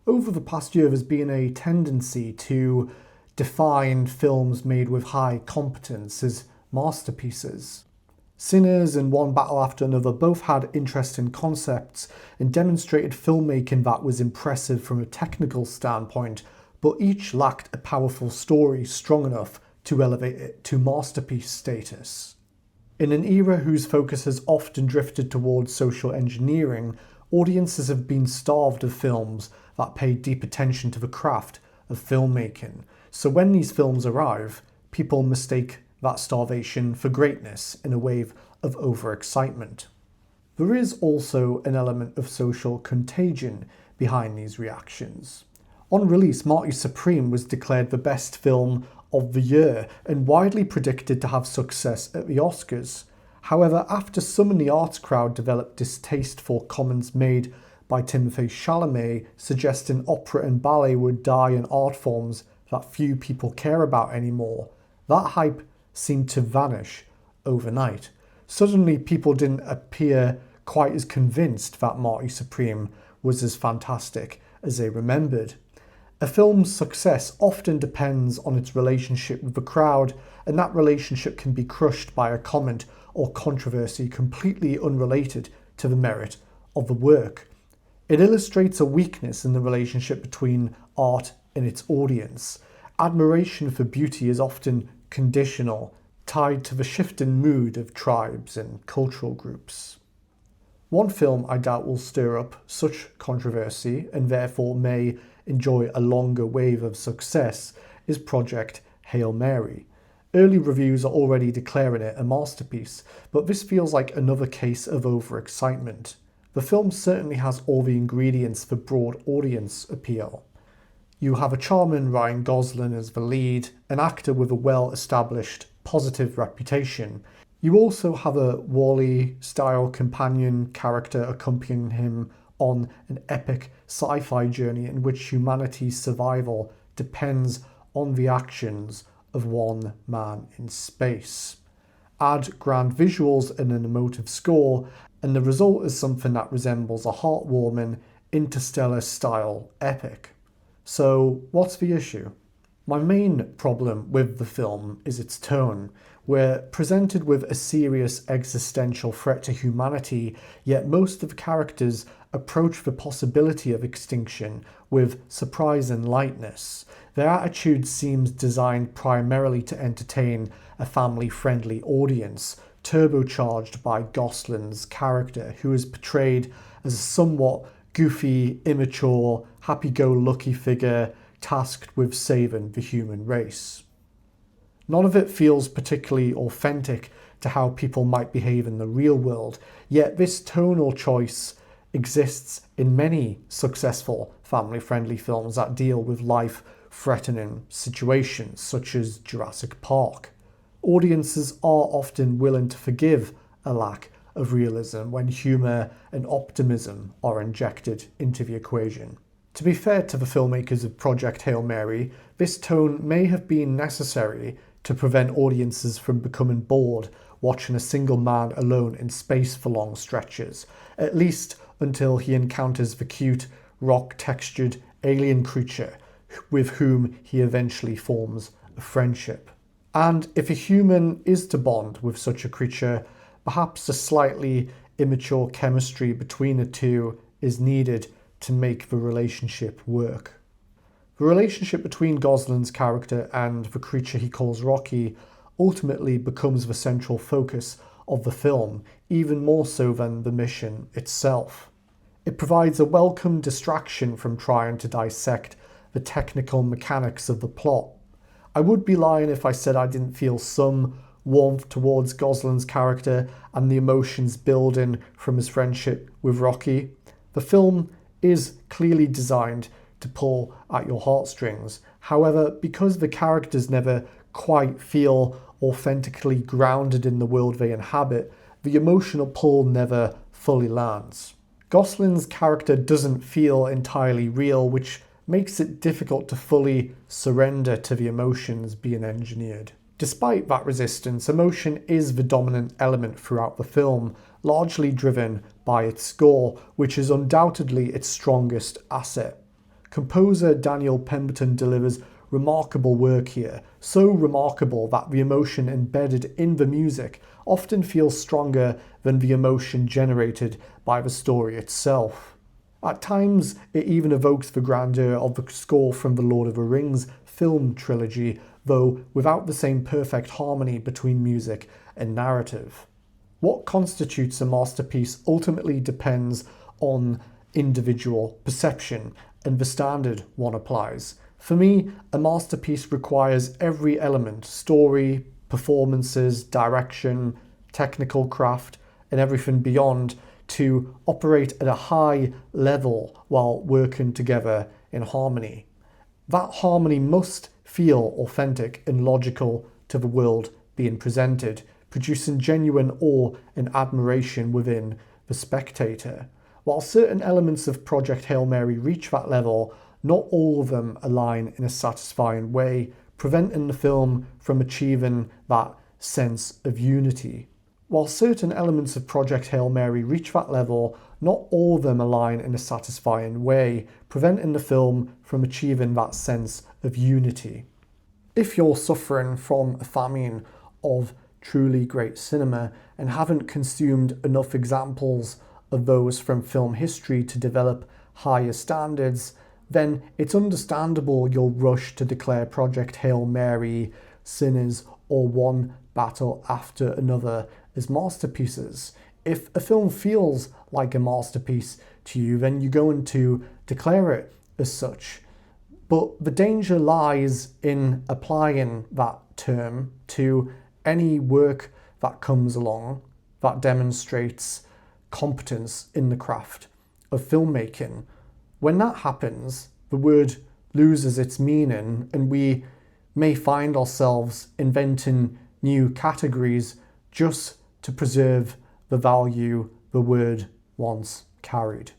Over the past year, there's been a tendency to define films made with high competence as masterpieces. Sinners and One Battle After Another both had interesting concepts and demonstrated filmmaking that was impressive from a technical standpoint, but each lacked a powerful story strong enough to elevate it to masterpiece status. In an era whose focus has often drifted towards social engineering, audiences have been starved of films that pay deep attention to the craft of filmmaking. So when these films arrive, people mistake that starvation for greatness in a wave of overexcitement. There is also an element of social contagion behind these reactions. On release, Marty Supreme was declared the best film of the year and widely predicted to have success at the Oscars. However, after some in the arts crowd developed distaste for comments made by Timothée Chalamet suggesting opera and ballet would die in art forms that few people care about anymore, that hype seemed to vanish overnight. Suddenly, people didn't appear quite as convinced that Marty Supreme was as fantastic as they remembered. A film's success often depends on its relationship with the crowd, and that relationship can be crushed by a comment or controversy completely unrelated to the merit of the work. It illustrates a weakness in the relationship between art and its audience. Admiration for beauty is often conditional, tied to the shifting mood of tribes and cultural groups. One film I doubt will stir up such controversy and therefore may enjoy a longer wave of success is Project Hail Mary. Early reviews are already declaring it a masterpiece, but this feels like another case of overexcitement. The film certainly has all the ingredients for broad audience appeal. You have a charming Ryan Gosling as the lead, an actor with a well-established positive reputation. You also have a Wall-E-style companion character accompanying him on an epic sci-fi journey in which humanity's survival depends on the actions of one man in space. Add grand visuals and an emotive score, and the result is something that resembles a heartwarming, interstellar-style epic. So, what's the issue? My main problem with the film is its tone. We're presented with a serious existential threat to humanity, yet most of the characters approach the possibility of extinction with surprising lightness. Their attitude seems designed primarily to entertain a family-friendly audience, turbocharged by Gosling's character, who is portrayed as a somewhat goofy, immature, happy-go-lucky figure tasked with saving the human race. None of it feels particularly authentic to how people might behave in the real world, yet this tonal choice exists in many successful family-friendly films that deal with life-threatening situations, such as Jurassic Park. Audiences are often willing to forgive a lack of realism when humour and optimism are injected into the equation. To be fair to the filmmakers of Project Hail Mary, this tone may have been necessary to prevent audiences from becoming bored watching a single man alone in space for long stretches, at least until he encounters the cute, rock-textured alien creature with whom he eventually forms a friendship. And if a human is to bond with such a creature, perhaps a slightly immature chemistry between the two is needed to make the relationship work. The relationship between Gosling's character and the creature he calls Rocky ultimately becomes the central focus of the film, even more so than the mission itself. It provides a welcome distraction from trying to dissect the technical mechanics of the plot. I would be lying if I said I didn't feel some warmth towards Gosling's character and the emotions building from his friendship with Rocky. The film is clearly designed to pull at your heartstrings. However, because the characters never quite feel authentically grounded in the world they inhabit, the emotional pull never fully lands. Gosling's character doesn't feel entirely real, which makes it difficult to fully surrender to the emotions being engineered. Despite that resistance, emotion is the dominant element throughout the film, largely driven by its score, which is undoubtedly its strongest asset. Composer Daniel Pemberton delivers remarkable work here, so remarkable that the emotion embedded in the music often feels stronger than the emotion generated by the story itself. At times, it even evokes the grandeur of the score from the Lord of the Rings film trilogy, though without the same perfect harmony between music and narrative. What constitutes a masterpiece ultimately depends on individual perception and the standard one applies. For me, a masterpiece requires every element: story, performances, direction, technical craft, and everything beyond to operate at a high level while working together in harmony. That harmony must feel authentic and logical to the world being presented, producing genuine awe and admiration within the spectator. While certain elements of Project Hail Mary reach that level, not all of them align in a satisfying way, preventing the film from achieving that sense of unity. While certain elements of Project Hail Mary reach that level, not all of them align in a satisfying way, preventing the film from achieving that sense of unity. If you're suffering from a famine of truly great cinema and haven't consumed enough examples of those from film history to develop higher standards, then it's understandable you'll rush to declare Project Hail Mary, Sinners, or One Battle After Another as masterpieces. If a film feels like a masterpiece to you, then you're going to declare it as such. But the danger lies in applying that term to any work that comes along that demonstrates competence in the craft of filmmaking. When that happens, the word loses its meaning and we may find ourselves inventing new categories just to preserve the value the word once carried.